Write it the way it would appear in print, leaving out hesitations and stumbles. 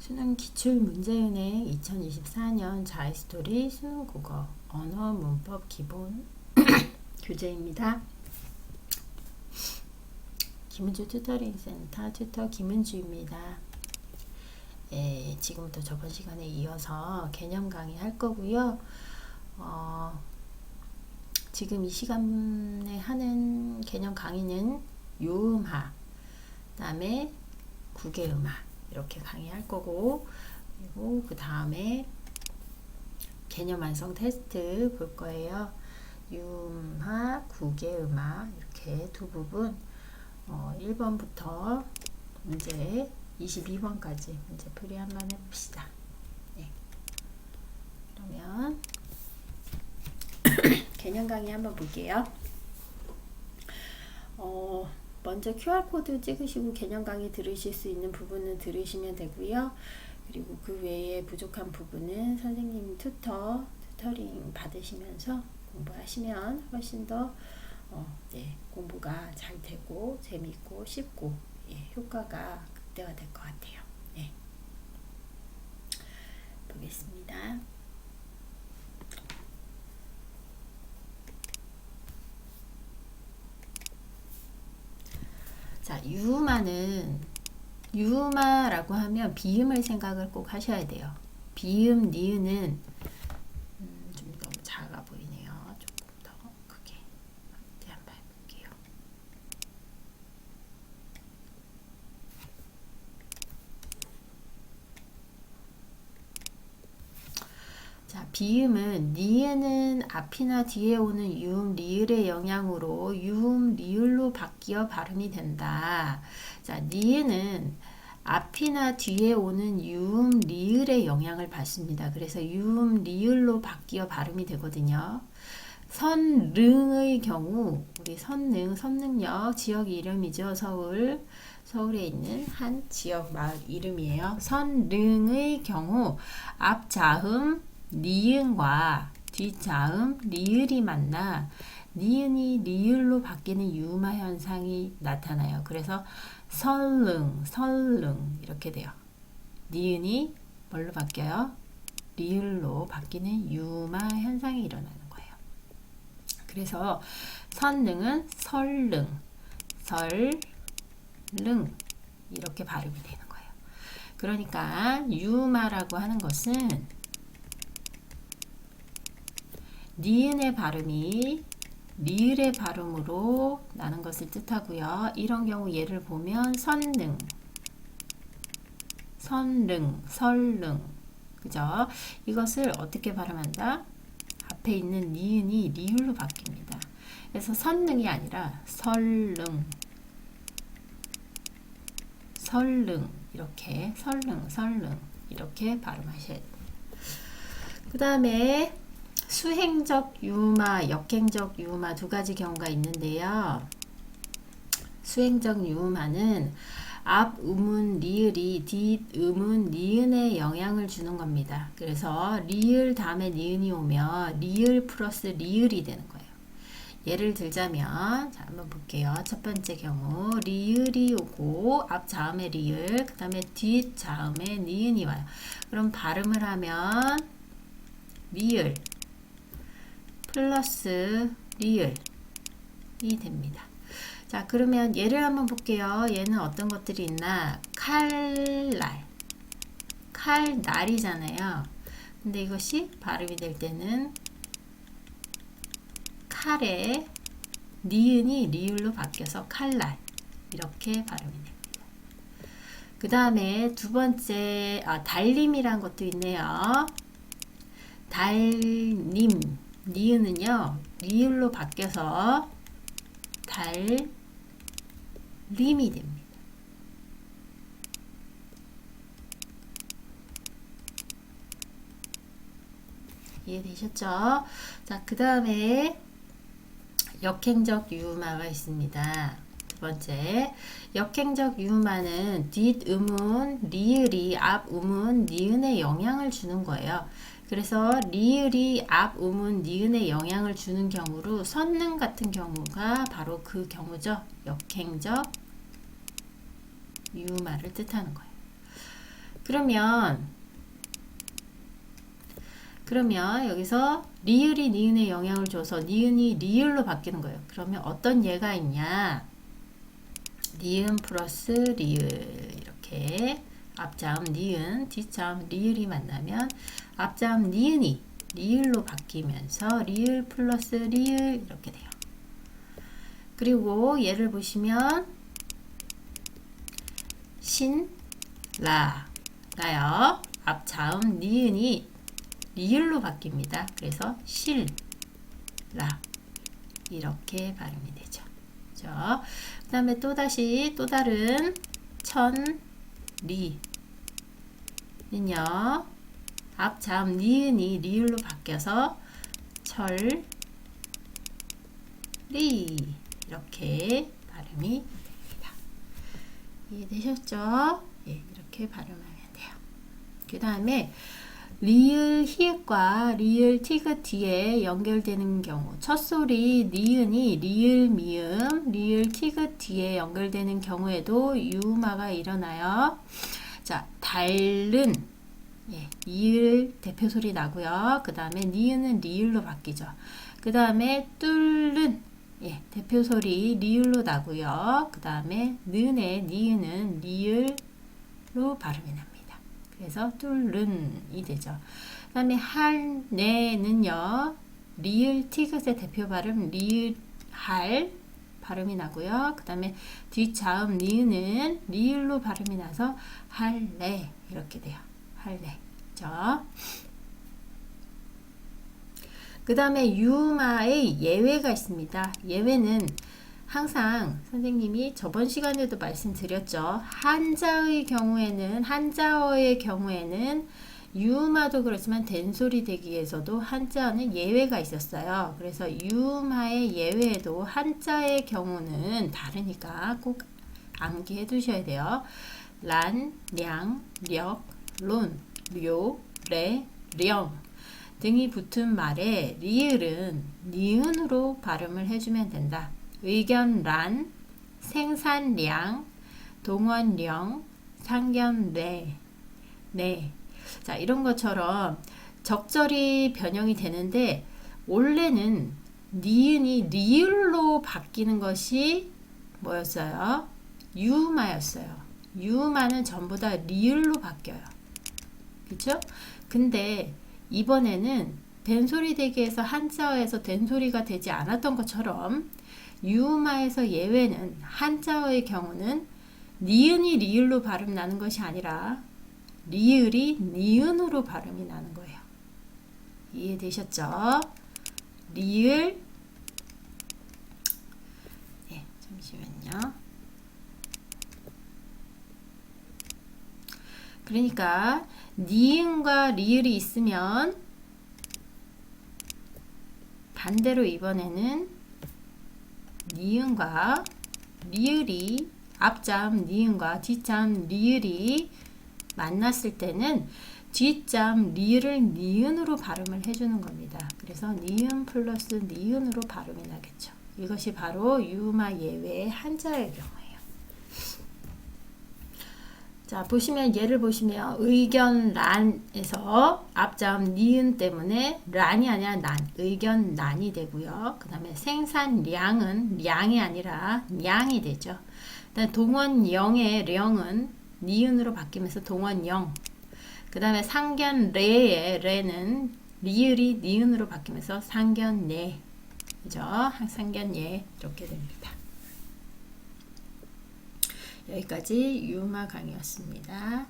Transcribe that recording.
수능 기출문제은행 2024년 자이스토리 수능 국어 언어 문법 기본 교재입니다. 김은주 튜터링 센터 튜터 김은주입니다. 지금부터 저번 시간에 이어서 개념 강의 할 거고요. 지금 이 시간에 하는 개념 강의는 요음하, 그 다음에 국외음하 이렇게 강의할 거고, 그리고 그 다음에 개념 완성 테스트 볼 거예요. 요음하, 국외음하 이렇게 두 부분 1번부터 문제 22번까지 문제 풀이 한번 해봅시다. 네. 그러면 개념 강의 한번 볼게요. 먼저 QR코드 찍으시고 개념 강의 들으실 수 있는 부분은 들으시면 되고요. 그리고 그 외에 부족한 부분은 선생님 튜터링 받으시면서 공부하시면 훨씬 더 공부가 잘 되고 재미있고 쉽고 효과가 극대화될 것 같아요. 네. 보겠습니다. 자, 유음하라고 하면 비음을 생각을 꼭 하셔야 돼요. 비음, 니은은 좀 너무 작아 보이네요. 조금 더 크게 한번 해볼게요. 자, 비음은 니은은 앞이나 뒤에 오는 유음, 리을의 영향으로 유음, 리을로 바뀌어 발음이 된다. 자, 니은은 앞이나 뒤에 오는 유음, 리을의 영향을 받습니다. 그래서 유음, 리을로 바뀌어 발음이 되거든요. 선릉의 경우, 우리 선릉역 지역 이름이죠. 서울에 있는 한 지역 마을 이름이에요. 선릉의 경우 앞자음 니은과 뒷자음 리을이 만나 니은이 리을로 바뀌는 유음화 현상이 나타나요. 그래서 설릉 이렇게 돼요. 니은이 뭘로 바뀌어요? 리을로 바뀌는 유음화 현상이 일어나는 거예요. 그래서 선릉은 설릉 이렇게 발음이 되는 거예요. 그러니까 유음화라고 하는 것은 니은의 발음이 리을의 발음으로 나는 것을 뜻하고요. 이런 경우 예를 보면 선릉, 설릉, 그죠? 이것을 어떻게 발음한다? 앞에 있는 니은이 리을로 바뀝니다. 그래서 선릉이 아니라 설릉 이렇게 설릉 이렇게 발음하셔야 됩니다. 그 다음에 수행적 유음화, 역행적 유음화 두 가지 경우가 있는데요. 수행적 유음화는 앞 음은 리을이 뒷 음은 니은에 영향을 주는 겁니다. 그래서 리을 다음에 니은이 오면 리을 플러스 리을이 되는 거예요. 예를 들자면 자, 한번 볼게요. 첫 번째 경우 리을이 오고 앞 자음에 리을, 그 다음에 뒷 자음에 니은이 와요. 그럼 발음을 하면 리을 플러스 리을이 됩니다. 자, 그러면 예를 한번 볼게요. 얘는 어떤 것들이 있나? 칼날이잖아요. 근데 이것이 발음이 될 때는 칼에 니은이 리을로 바뀌어서 칼날 이렇게 발음이 됩니다. 그 다음에 두 번째 달림이란 것도 있네요. 달님 니은은요 리을로 바뀌어서 달림이 됩니다. 이해되셨죠? 자, 그 다음에 역행적 유음화가 있습니다. 두 번째, 역행적 유음화는 뒷음은 리을이 앞음은 니은에 영향을 주는 거예요. 그래서 리을이 앞 음은 니은에 영향을 주는 경우로 선릉 같은 경우가 바로 그 경우죠. 역행적 유음화를 뜻하는 거예요. 그러면 여기서 리을이 니은에 영향을 줘서 니은이 리을로 바뀌는 거예요. 그러면 어떤 예가 있냐? 니은 플러스 리을 이렇게 앞자음 니은, 뒷자음 리을이 만나면 앞자음 니은이 리을로 바뀌면서 리을 플러스 리을 이렇게 돼요. 그리고 예를 보시면 신, 라가요. 앞자음 니은이 리을로 바뀝니다. 그래서 실, 라 이렇게 발음이 되죠. 그 다음에 또다시 또 다른 천, 리는요. 앞자음 니은이 리을로 바뀌어서 철, 리 이렇게 발음이 됩니다. 이해되셨죠? 예, 이렇게 발음하면 돼요. 그 다음에 리을 히읗과 리을 티귿 뒤에 연결되는 경우 첫 소리 니은이 리을 미음 리을 티귿 뒤에 연결되는 경우에도 유음화가 일어나요. 자, 달른 예, 이을 대표 소리 나고요. 그 다음에 니은은 리을로 바뀌죠. 그 다음에 뚫는 예, 대표 소리 리을로 나고요. 그 다음에 는의 니은은 리을로 발음이 납니다. 그래서 뚫른이 되죠. 그 다음에 할내는요. 리을 티귿의 대표 발음 리을 할 발음이 나고요. 그 다음에 뒷자음 니은은 리을로 발음이 나서 할래 이렇게 돼요. 할래. 그 다음에 유음화의 예외가 있습니다. 예외는 항상 선생님이 저번 시간에도 말씀드렸죠. 한자어의 경우에는 유음화도 그렇지만 된소리 대기에서도 한자어는 예외가 있었어요. 그래서 유음화의 예외에도 한자의 경우는 다르니까 꼭 암기해 두셔야 돼요. 란, 량, 력, 론, 료, 레, 령 등이 붙은 말에 리을은 니은으로 발음을 해주면 된다. 의견란, 생산량, 동원령, 상견례, 네. 자, 이런 것처럼 적절히 변형이 되는데 원래는 니은이 리을로 바뀌는 것이 뭐였어요? 유음화였어요. 유음화는 전부 다 리을로 바뀌어요. 그쵸? 근데 이번에는 된소리 대기에서 한자어에서 된소리가 되지 않았던 것처럼 유음화에서 예외는 한자어의 경우는 니은이 리을로 발음 나는 것이 아니라 리을이 니은으로 발음이 나는 거예요. 이해되셨죠? 리을 네, 잠시만요. 그러니까 니은과 리을이 있으면 반대로 이번에는 니은과 리을이 앞자음 니은과 뒷자음 리을이 만났을 때는 뒷자음 리을을 니은으로 발음을 해주는 겁니다. 그래서 니은 플러스 니은으로 발음이 나겠죠. 이것이 바로 유음화 예외의 한자의 경우예요. 자, 보시면 예를 보시면 의견란에서 앞자음 니은 때문에 란이 아니라 난, 의견난이 되고요. 그 다음에 생산량은 량이 아니라 량이 되죠. 그다음에 동원령의 령은 니은으로 바뀌면서 동원령. 그 다음에 상견례의 레는 리을이 니은으로 바뀌면서 상견례. 그죠? 상견례 이렇게 됩니다. 여기까지 유음화 강의였습니다.